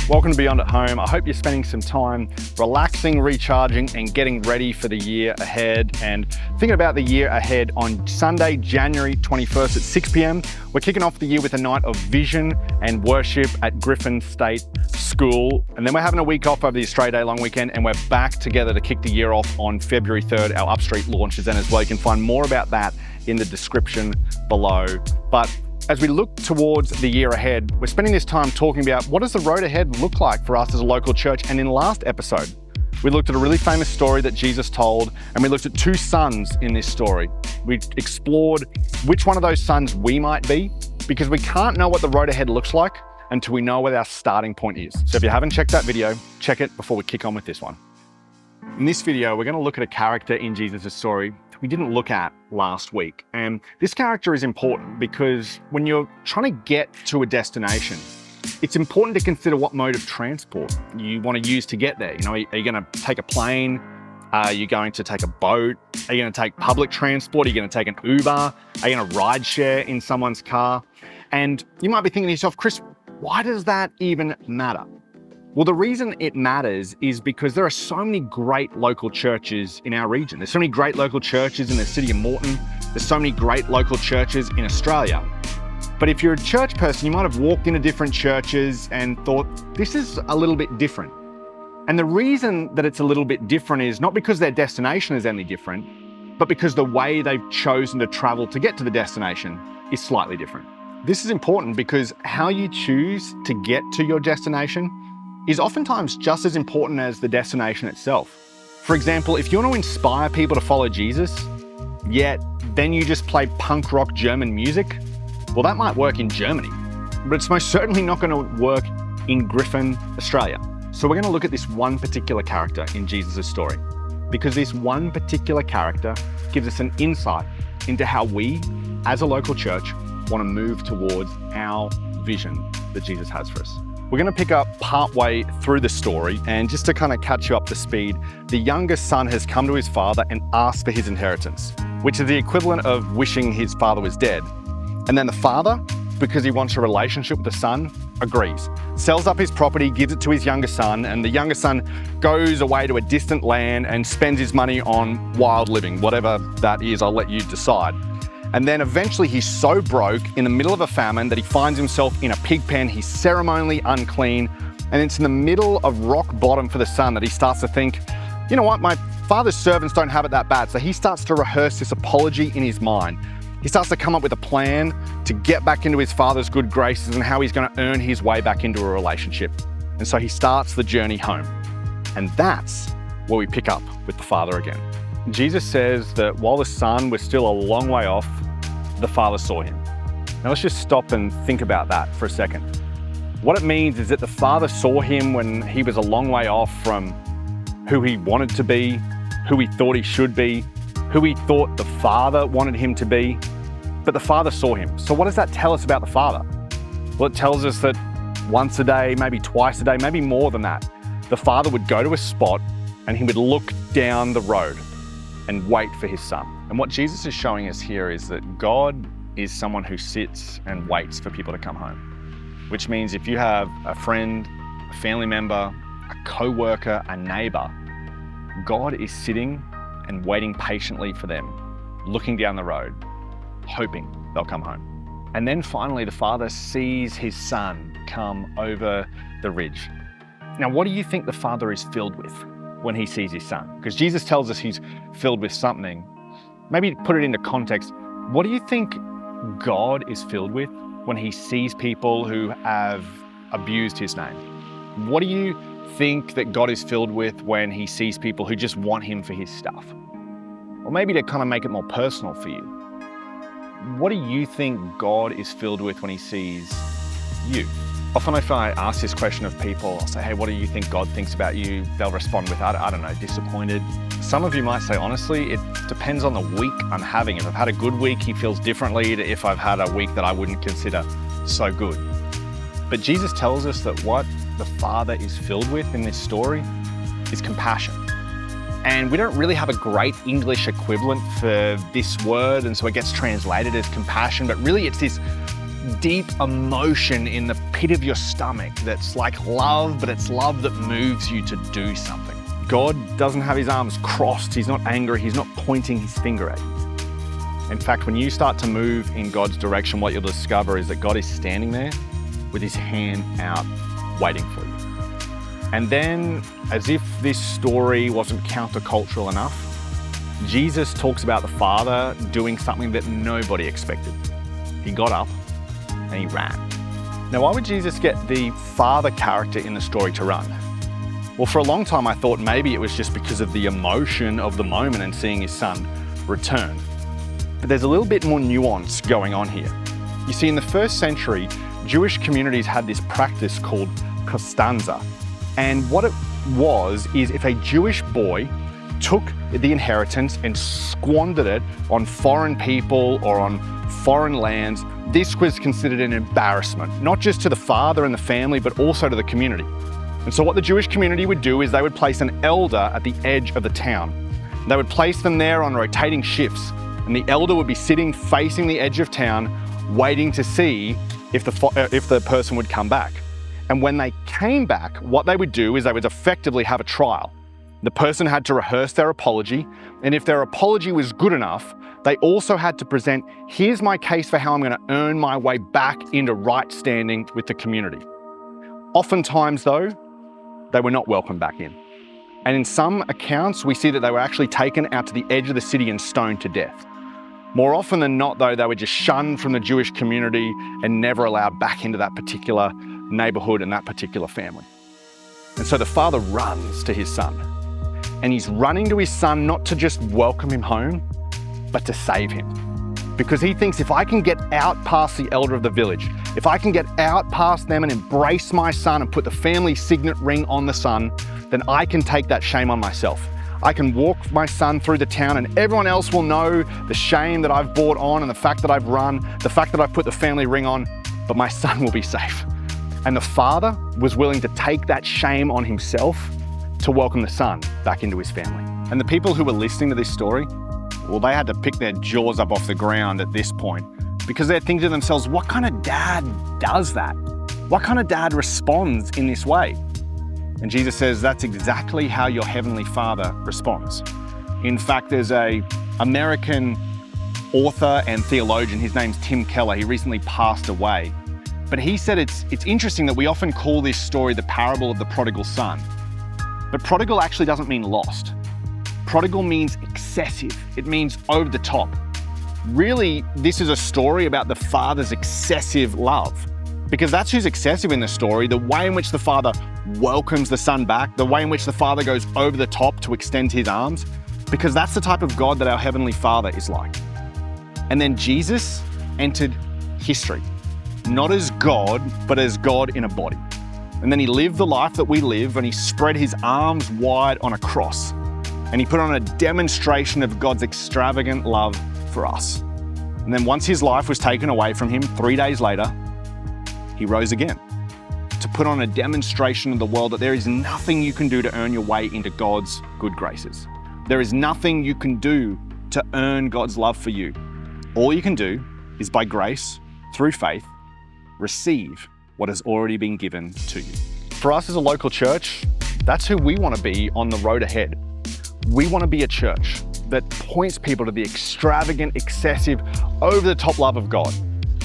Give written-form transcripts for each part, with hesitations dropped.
Welcome to Beyond at Home. I hope you're spending some time relaxing, recharging, and getting ready for the year ahead. And thinking about the year ahead on Sunday, January 21st at 6 p.m, we're kicking off the year with a night of vision and worship at Griffin State School. And then we're having a week off over the Australia Day long weekend, and we're back together to kick the year off on February 3rd. Our Upstreet launch is then as well. You can find more about that in the description below. But as we look towards the year ahead, we're spending this time talking about what does the road ahead look like for us as a local church. And in the last episode, we looked at a really famous story that Jesus told, and we looked at two sons in this story. We explored which one of those sons we might be, because we can't know what the road ahead looks like until we know what our starting point is. So if you haven't checked that video, check it before we kick on with this one. In this video, we're going to look at a character in Jesus' story we didn't look at last week. And this character is important because when you're trying to get to a destination, it's important to consider what mode of transport you want to use to get there. Are you going to take a plane? Are you going to take a boat? Are you going to take public transport? Are you going to take an Uber? Are you going to ride share in someone's car? And you might be thinking to yourself, Chris, why does that even matter? Well, the reason it matters is because there are so many great local churches in our region. There's so many great local churches in the city of Moreton. There's so many great local churches in Australia. But if you're a church person, you might have walked into different churches and thought, this is a little bit different. And the reason that it's a little bit different is not because their destination is any different, but because the way they've chosen to travel to get to the destination is slightly different. This is important because how you choose to get to your destination is oftentimes just as important as the destination itself. For example, if you want to inspire people to follow Jesus, yet then you just play punk rock German music, well, that might work in Germany, but it's most certainly not going to work in Griffin, Australia. So we're going to look at this one particular character in Jesus' story, because this one particular character gives us an insight into how we, as a local church, want to move towards our vision that Jesus has for us. We're going to pick up partway through the story, and just to kind of catch you up to speed, the youngest son has come to his father and asked for his inheritance, which is the equivalent of wishing his father was dead. And then the father, because he wants a relationship with the son, agrees, sells up his property, gives it to his younger son, and the younger son goes away to a distant land and spends his money on wild living, whatever that is, I'll let you decide. And then eventually he's so broke in the middle of a famine that he finds himself in a pig pen. He's ceremonially unclean. And it's in the middle of rock bottom for the son that he starts to think, you know what, my father's servants don't have it that bad. So he starts to rehearse this apology in his mind. He starts to come up with a plan to get back into his father's good graces and how he's going to earn his way back into a relationship. And so he starts the journey home. And that's where we pick up with the father again. Jesus says that while the son was still a long way off, the father saw him. Now let's just stop and think about that for a second. What it means is that the father saw him when he was a long way off from who he wanted to be, who he thought he should be, who he thought the father wanted him to be, but the father saw him. So what does that tell us about the father? Well, it tells us that once a day, maybe twice a day, maybe more than that, the father would go to a spot and he would look down the road and wait for his son. And what Jesus is showing us here is that God is someone who sits and waits for people to come home. Which means if you have a friend, a family member, a co-worker, a neighbor, God is sitting and waiting patiently for them, looking down the road, hoping they'll come home. And then finally, the father sees his son come over the ridge. Now, what do you think the father is filled with when he sees his son? Because Jesus tells us he's filled with something. Maybe put it into context. What do you think God is filled with when he sees people who have abused his name? What do you think that God is filled with when he sees people who just want him for his stuff? Or maybe to kind of make it more personal for you, what do you think God is filled with when he sees you? Often if I ask this question of people, I'll say, hey, what do you think God thinks about you? They'll respond with, I don't know, disappointed. Some of you might say, honestly, it depends on the week I'm having. If I've had a good week, he feels differently to if I've had a week that I wouldn't consider so good. But Jesus tells us that what the Father is filled with in this story is compassion. And we don't really have a great English equivalent for this word, and so it gets translated as compassion, but really it's this deep emotion in the pit of your stomach that's like love, but it's love that moves you to do something. God doesn't have his arms crossed. He's not angry. He's not pointing his finger at you. In fact, when you start to move in God's direction, what you'll discover is that God is standing there with his hand out, waiting for you. And then, as if this story wasn't countercultural enough, Jesus talks about the Father doing something that nobody expected. He got up and he ran. Now, why would Jesus get the Father character in the story to run? Well, for a long time, I thought maybe it was just because of the emotion of the moment and seeing his son return. But there's a little bit more nuance going on here. You see, in the first century, Jewish communities had this practice called Costanza. And what it was is if a Jewish boy took the inheritance and squandered it on foreign people or on foreign lands, this was considered an embarrassment, not just to the father and the family, but also to the community. And so what the Jewish community would do is they would place an elder at the edge of the town. They would place them there on rotating shifts, and the elder would be sitting facing the edge of town, waiting to see if the person would come back. And when they came back, what they would do is they would effectively have a trial. The person had to rehearse their apology, and if their apology was good enough, they also had to present, here's my case for how I'm going to earn my way back into right standing with the community. Oftentimes though, they were not welcomed back in. And in some accounts, we see that they were actually taken out to the edge of the city and stoned to death. More often than not though, they were just shunned from the Jewish community and never allowed back into that particular neighborhood and that particular family. And so the father runs to his son. And he's running to his son not to just welcome him home, but to save him. Because he thinks, if I can get out past the elder of the village, if I can get out past them and embrace my son and put the family signet ring on the son, then I can take that shame on myself. I can walk my son through the town and everyone else will know the shame that I've brought on and the fact that I've run, the fact that I've put the family ring on, but my son will be safe. And the father was willing to take that shame on himself to welcome the son back into his family. And the people who were listening to this story, well, they had to pick their jaws up off the ground at this point because they're thinking to themselves, what kind of dad does that? What kind of dad responds in this way? And Jesus says, that's exactly how your heavenly Father responds. In fact, there's an American author and theologian, his name's Tim Keller. He recently passed away. But he said it's interesting that we often call this story the parable of the prodigal son. But prodigal actually doesn't mean lost. Prodigal means excessive. It means over the top. Really, this is a story about the father's excessive love. Because that's who's excessive in the story, the way in which the father welcomes the son back, the way in which the father goes over the top to extend his arms, because that's the type of God that our Heavenly Father is like. And then Jesus entered history, not as God, but as God in a body. And then he lived the life that we live, and he spread his arms wide on a cross. And he put on a demonstration of God's extravagant love for us. And then once his life was taken away from him, 3 days later, he rose again to put on a demonstration of the world that there is nothing you can do to earn your way into God's good graces. There is nothing you can do to earn God's love for you. All you can do is by grace, through faith, receive what has already been given to you. For us as a local church, that's who we want to be on the road ahead. We want to be a church that points people to the extravagant, excessive, over-the-top love of God.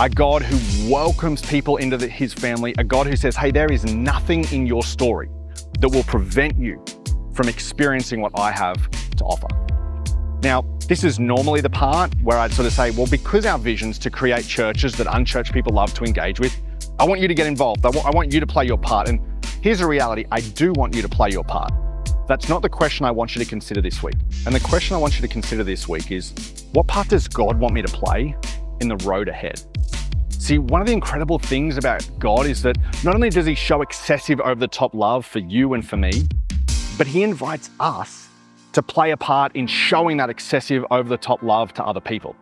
A God who welcomes people into his family, a God who says, hey, there is nothing in your story that will prevent you from experiencing what I have to offer. Now, this is normally the part where I'd sort of say, well, because our vision's to create churches that unchurched people love to engage with, I want you to get involved. I want you to play your part. And here's the reality, I do want you to play your part. That's not the question I want you to consider this week. And the question I want you to consider this week is, what part does God want me to play in the road ahead? See, one of the incredible things about God is that not only does he show excessive over-the-top love for you and for me, but he invites us to play a part in showing that excessive over-the-top love to other people.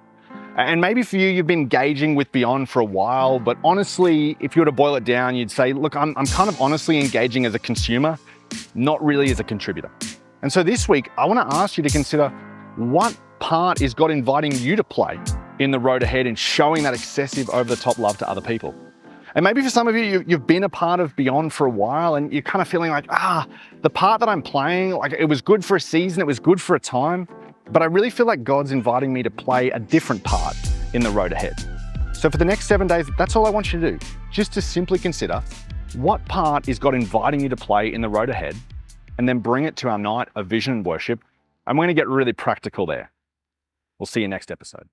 And maybe for you, you've been engaging with Beyond for a while, but honestly, if you were to boil it down, you'd say, look, I'm kind of honestly engaging as a consumer, not really as a contributor. And so this week, I want to ask you to consider, what part is God inviting you to play in the road ahead and showing that excessive over-the-top love to other people. And maybe for some of you, you've been a part of Beyond for a while and you're kind of feeling like, the part that I'm playing, like it was good for a season, it was good for a time, but I really feel like God's inviting me to play a different part in the road ahead. So for the next 7 days, that's all I want you to do. Just to simply consider, what part is God inviting you to play in the road ahead? And then bring it to our night of vision and worship. I'm going to get really practical there. We'll see you next episode.